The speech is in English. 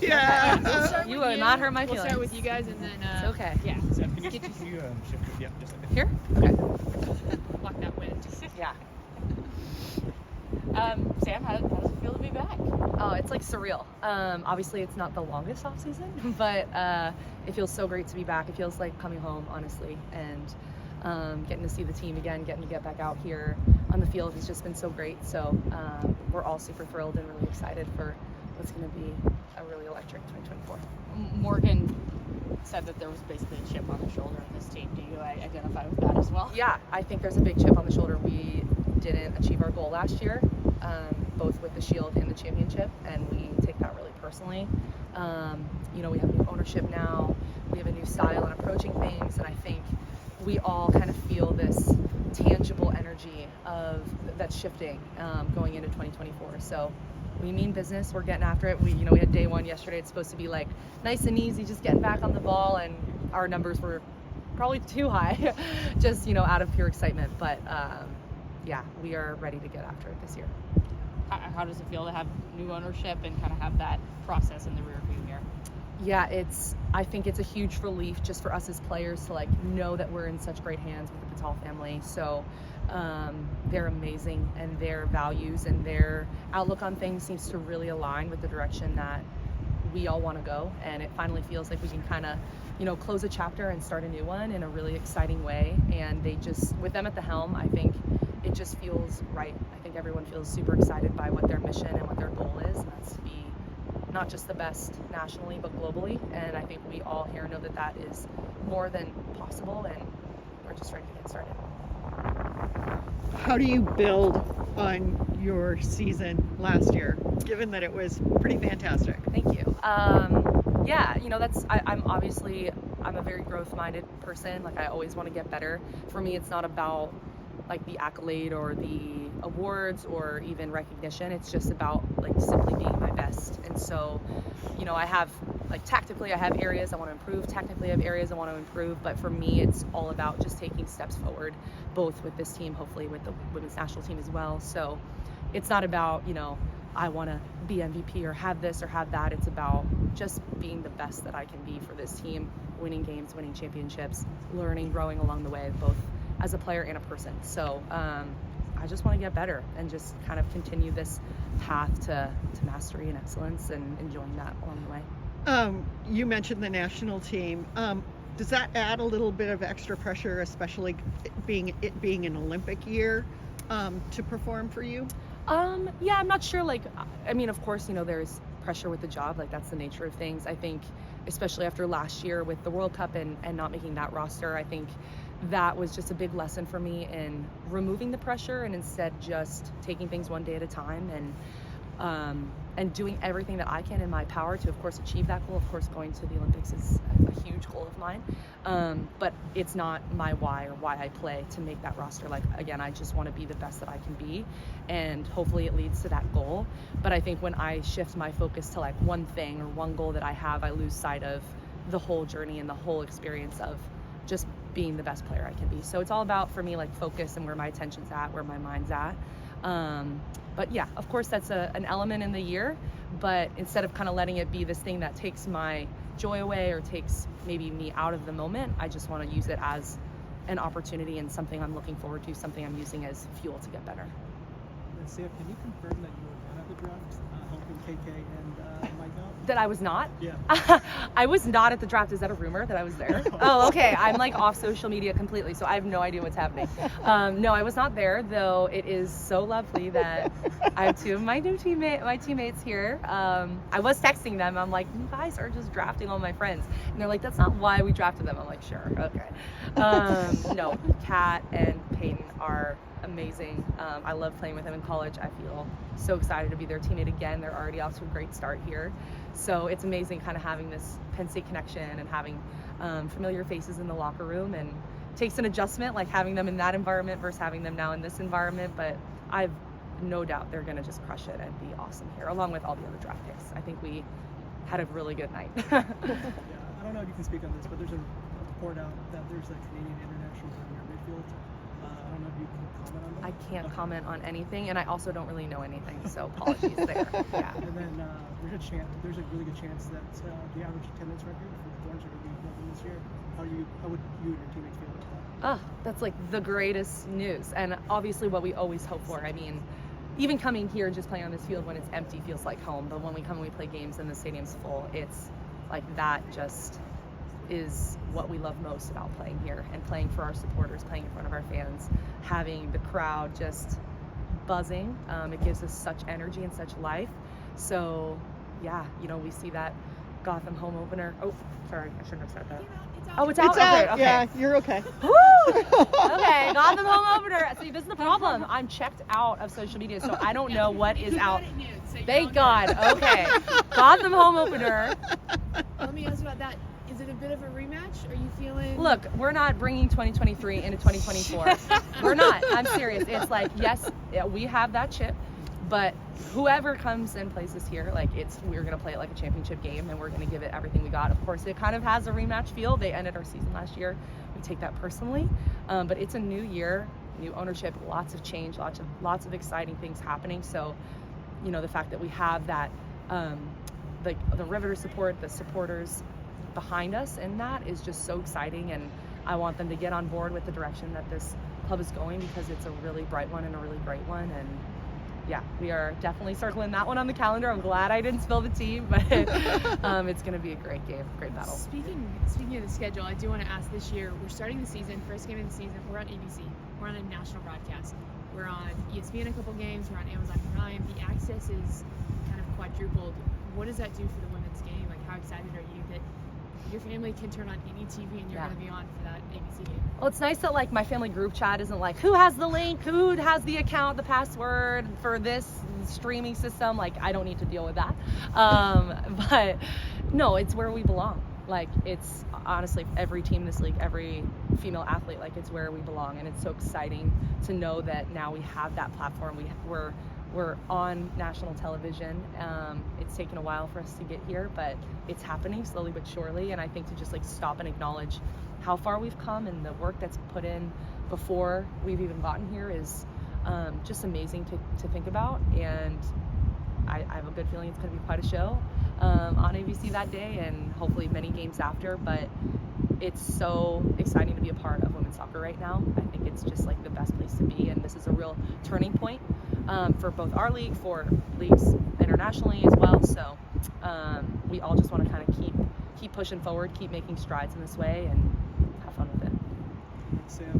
Yeah. We'll start You with will not hurt my We'll feelings. start with you guys, and then It's okay. Yeah. Seth, can you shift it? Yeah, just like that. Here? Okay. Block that wind. Yeah. Sam, how does it feel to be back? Oh, it's like surreal. Obviously, it's not the longest off season, but it feels so great to be back. It feels like coming home, honestly, and getting to see the team again, getting to get back out here on the field has just been so great. So we're all super thrilled and really excited for what's going to be a really electric 2024. Morgan said that there was basically a chip on the shoulder of this team. Do you identify with that as well? Yeah, I think there's a big chip on the shoulder. We didn't achieve our goal last year, both with the Shield and the championship, and we take that really personally. We have new ownership now. We have a new style in approaching things, and I think we all kind of feel this tangible energy of that's shifting going into 2024. So we mean business. We're getting after it. We had day one yesterday. It's supposed to be like nice and easy, just getting back on the ball, and our numbers were probably too high, just out of pure excitement. But yeah, we are ready to get after it this year. How does it feel to have new ownership and kind of have that process in the rear view mirror? Yeah, I think it's a huge relief just for us as players to know that we're in such great hands with the Patel family. So they're amazing, and their values and their outlook on things seems to really align with the direction that we all want to go. And it finally feels like we can kind of, close a chapter and start a new one in a really exciting way. And with them at the helm, I think it just feels right. I think everyone feels super excited by what their mission and what their goal is, and that's to be not just the best nationally, but globally. And I think we all here know that that is more than possible, and we're just ready to get started. How do you build on your season last year, given that it was pretty fantastic? Thank you. Yeah, I'm a very growth-minded person. I always want to get better. For me, it's not about the accolade or the awards or even recognition. It's just about simply being my best. And so, I have tactically I have areas I want to improve, technically I have areas I want to improve, but for me it's all about just taking steps forward, both with this team, hopefully with the women's national team as well. So it's not about, I want to be MVP or have this or have that. It's about just being the best that I can be for this team, winning games, winning championships, learning, growing along the way, both as a player and a person. So I just want to get better and just kind of continue this path to mastery and excellence, and enjoying that along the way. You mentioned the national team. Does that add a little bit of extra pressure, especially it being an Olympic year, to perform for you? Yeah, I'm not sure. Of course, there's pressure with the job. That's the nature of things. I think, especially after last year with the World Cup and not making that roster, I think that was just a big lesson for me in removing the pressure and instead just taking things one day at a time, and doing everything that I can in my power to, of course, achieve that goal. Of course, going to the Olympics is a huge goal of mine, but it's not my why or why I play to make that roster. Again, I just want to be the best that I can be, and hopefully it leads to that goal. But I think when I shift my focus to one thing or one goal that I have, I lose sight of the whole journey and the whole experience of just being the best player I can be. So it's all about, for me, focus and where my attention's at, where my mind's at. But yeah, of course that's an element in the year, but instead of kind of letting it be this thing that takes my joy away or takes maybe me out of the moment, I just want to use it as an opportunity and something I'm looking forward to, something I'm using as fuel to get better. And Sam, can you confirm that you were not at the draft, helping KK and Mike out? That I was not? Yeah. I was not at the draft. Is that a rumor that I was there? Oh, okay. I'm off social media completely, so I have no idea what's happening. No, I was not there, though it is so lovely that I have two of my teammates here. I was texting them. I'm like, you guys are just drafting all my friends. And they're like, that's not why we drafted them. I'm like, sure, okay. No, Kat and Peyton are amazing. I love playing with them in college. I feel so excited to be their teammate again. They're already off to a great start here. So it's amazing kind of having this Penn State connection and having familiar faces in the locker room, and it takes an adjustment, having them in that environment versus having them now in this environment. But I've no doubt they're going to just crush it and be awesome here, along with all the other draft picks. I think we had a really good night. Yeah, I don't know if you can speak on this, but there's a report out that there's a Canadian international in your midfield. I don't don't know if you can comment on that. I can't Okay. comment on anything, and I also don't really know anything, so apologies there. Yeah. And then there's a really good chance that the average attendance record for the Thorns are going to be broken this year. How would you and your teammates feel about that? That's like the greatest news, and obviously what we always hope for. I mean, even coming here and just playing on this field when it's empty feels like home, but when we come and we play games and the stadium's full, it's like that just is what we love most about playing here and playing for our supporters, playing in front of our fans, having the crowd just buzzing. It gives us such energy and such life. So yeah, you know, we see that Gotham home opener. Oh, sorry, I shouldn't have said that. Oh, it's out. It's out. Okay. Yeah, you're okay. Woo! Okay, Gotham home opener. See, this is the problem. I'm checked out of social media, so I don't know what is out. Thank God. Okay, Gotham home opener. Let me ask you about that. Is it a bit of a rematch? Are you feeling? Look, we're not bringing 2023 into 2024. We're not. I'm serious. It's like, yes, we have that chip, but whoever comes and plays us here, like we're gonna play it like a championship game, and we're gonna give it everything we got. Of course, it kind of has a rematch feel. They ended our season last year. We take that personally, but it's a new year, new ownership, lots of change, lots of exciting things happening. So, you know, the fact that we have that, the Riveter support, the supporters behind us, and that is just so exciting, and I want them to get on board with the direction that this club is going, because it's a really bright one and a really great one. And yeah, we are definitely circling that one on the calendar. I'm glad I didn't spill the tea, but it's going to be a great game, great battle. Speaking of the schedule, I do want to ask this year, we're starting the season, first game of the season, we're on ABC, we're on a national broadcast, we're on ESPN a couple games, we're on Amazon Prime, the access is kind of quadrupled. What does that do for the women's game? Like, how excited are you that your family can turn on any TV and you're Yeah. going to be on for that ABC game? Well, it's nice that like my family group chat isn't like, who has the link, who has the account, the password for this streaming system. Like, I don't need to deal with that. But no, it's where we belong. Like, it's honestly every team in this league, every female athlete, like, it's where we belong. And it's so exciting to know that now we have that platform. We're on national television. It's taken a while for us to get here, but it's happening slowly but surely. And I think to just like stop and acknowledge how far we've come and the work that's put in before we've even gotten here is just amazing to think about. And I have a good feeling it's going to be quite a show on ABC that day, and hopefully many games after. But it's so exciting to be a part of women's soccer right now. I think it's just like the best place to be, and this is a real turning point for both our league, for leagues internationally as well. So we all just want to kind of keep pushing forward, keep making strides in this way, and have fun with it. Sam.